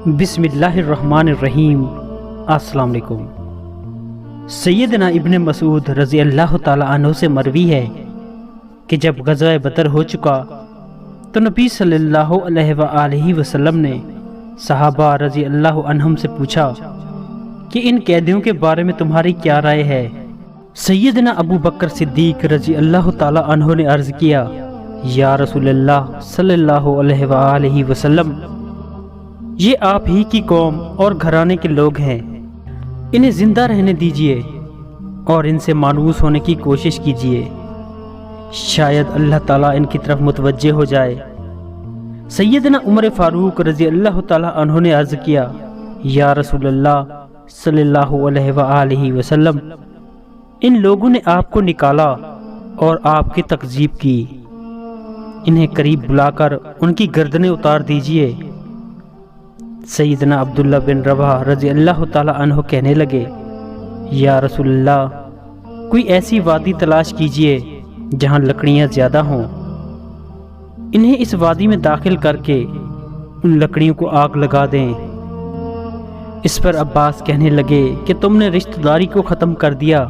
बिस्मिल्लाहिर्रहमानिर्रहीम। अस्सलाम वालेकुम। सैयदना इब्न मसूद रज़ी अल्लाह ताला अन्हु से मरवी है कि जब ग़ज़वा बदर हो चुका तो नबी सल्लल्लाहु अलैहि वसल्लम ने सहाबा रज़ी अल्लाह अन्हुम से पूछा कि इन कैदियों के बारे में तुम्हारी क्या राय है। सैयदना अबू बकर सिद्दीक़ रज़ी अल्लाह ताला अन्हु ने अर्ज़ किया, या रसूलल्लाह सल्लल्लाहु अलैहि वसल्लम, ये आप ही की कौम और घराने के लोग हैं, इन्हें जिंदा रहने दीजिए और इनसे मानूस होने की कोशिश कीजिए, शायद अल्लाह ताला इनकी तरफ मुतवज्जे हो जाए। सैयदना उमर फारूक रज़ी अल्लाह ताला अन्हु ने अर्ज़ किया, या रसूलल्लाह सल्लल्लाहु अलैहि वसल्लम, इन लोगों ने आपको निकाला और आपकी तकज़ीब की, इन्हें करीब बुलाकर उनकी गर्दनें उतार दीजिए। सैयदना अब्दुल्ला बिन रवाह रज़ी अल्लाह ताला अन्हु कहने लगे, या रसूलल्लाह, कोई ऐसी वादी तलाश कीजिए जहाँ लकड़ियाँ ज़्यादा हों, इन्हें इस वादी में दाखिल करके उन लकड़ियों को आग लगा दें। इस पर अब्बास कहने लगे कि तुमने रिश्तेदारी को ख़त्म कर दिया।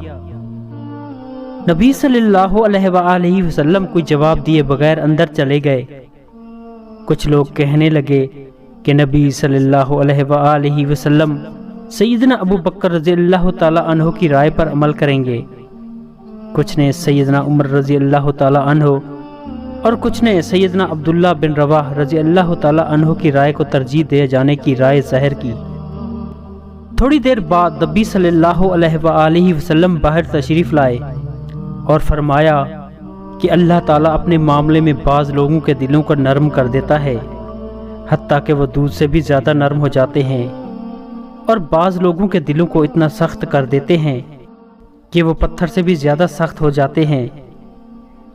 नबी सल्लल्लाहु अलैहि वसल्लम कोई जवाब दिए बगैर अंदर चले गए। कुछ लोग कहने लगे कि नबी सल्लल्लाहु अलैहि वसल्लम सैयदना अबू बकर रज़ी अल्लाह ताला अन्हु की राय पर अमल करेंगे। कुछ ने सैयदना उमर रज़ी अल्लाह ताला अन्हु और कुछ ने सैयदना अब्दुल्ला बिन रवाह रज़ी अल्लाह ताला अन्हु की राय को तरजीह दिए जाने की राय ज़ाहिर की। थोड़ी देर बाद नबी सल्लल्लाहु अलैहि वसल्लम बाहर तशरीफ़ लाए और फरमाया कि अल्लाह ताला अपने मामले में बाज़ लोगों के दिलों को नरम कर देता है, हत्ता कि वो दूध से भी ज़्यादा नरम हो जाते हैं, और बाज़ लोगों के दिलों को इतना सख्त कर देते हैं कि वो पत्थर से भी ज़्यादा सख्त हो जाते हैं।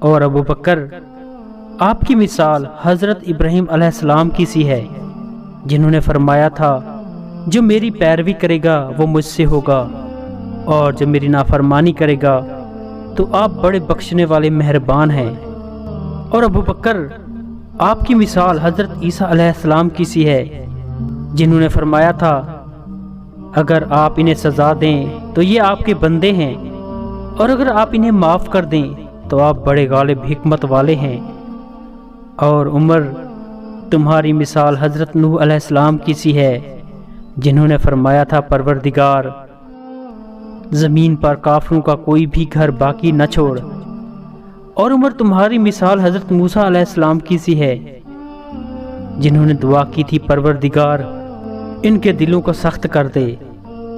और अबू बकर, आपकी मिसाल हज़रत इब्राहीम अलैहिस्सलाम की सी है, जिन्होंने फरमाया था, जो मेरी पैरवी करेगा वो मुझसे होगा, और जो मेरी नाफरमानी करेगा तो आप बड़े बख्शने वाले मेहरबान हैं। और अबू बकर, आपकी मिसाल हज़रत ईसा अलैहिस्सलाम की सी है, जिन्होंने फरमाया था, अगर आप इन्हें सज़ा दें तो ये आपके बंदे हैं, और अगर आप इन्हें माफ़ कर दें तो आप बड़े गालिब हिकमत वाले हैं। और उमर, तुम्हारी मिसाल हज़रत नूह अलैहिस्सलाम की सी है, जिन्होंने फरमाया था, परवरदिगार, ज़मीन पर काफिरों का कोई भी घर बाकी न छोड़। और उमर, तुम्हारी मिसाल हज़रत मूसा अलैहिस्सलाम की सी है, जिन्होंने दुआ की थी, परवरदिगार, इनके दिलों को सख्त कर दे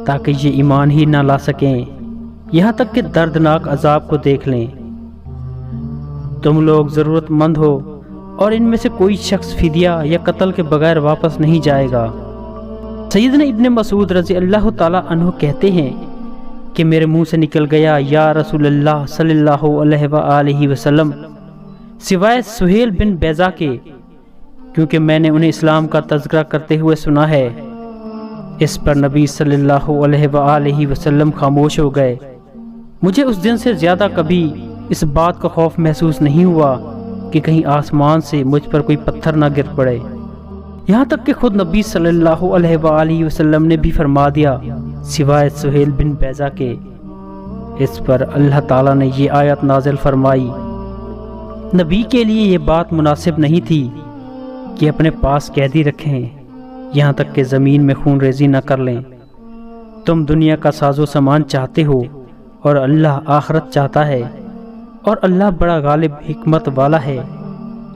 ताकि ये ईमान ही ना ला सकें, यहाँ तक कि दर्दनाक अजाब को देख लें। तुम लोग ज़रूरतमंद हो और इनमें से कोई शख्स फिदिया या कत्ल के बगैर वापस नहीं जाएगा। सैयदना इब्न मसूद रज़ी अल्लाह ताला अन्हु कहते हैं कि मेरे मुंह से निकल गया, या रसूलल्लाह सल्लल्लाहु अलैहि वसल्लम, सिवाय सुहेल बिन बैज़ा के, क्योंकि मैंने उन्हें इस्लाम का तज़किरा करते हुए सुना है। इस पर नबी सल्लल्लाहु अलैहि वसल्लम खामोश हो गए। मुझे उस दिन से ज़्यादा कभी इस बात का खौफ महसूस नहीं हुआ कि कहीं आसमान से मुझ पर कोई पत्थर ना गिर पड़े। यहाँ तक कि खुद नबी सल्लल्लाहु अलैहि वसल्लम ने भी फरमा दिया, सिवाय सुहेल बिन बैज़ा के। इस पर अल्लाह ताला ने ये आयत नाज़िल फरमाई, नबी के लिए ये बात मुनासिब नहीं थी कि अपने पास कैदी रखें, यहाँ तक कि ज़मीन में खून रेजी न कर लें। तुम दुनिया का साजो सामान चाहते हो और अल्लाह आखिरत चाहता है, और अल्लाह बड़ा गालिब हिकमत वाला है।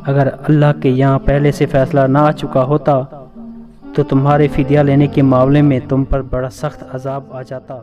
अगर अल्लाह के यहाँ पहले से फ़ैसला ना आ चुका होता तो तुम्हारे फिदिया लेने के मामले में तुम पर बड़ा सख्त अजाब आ जाता।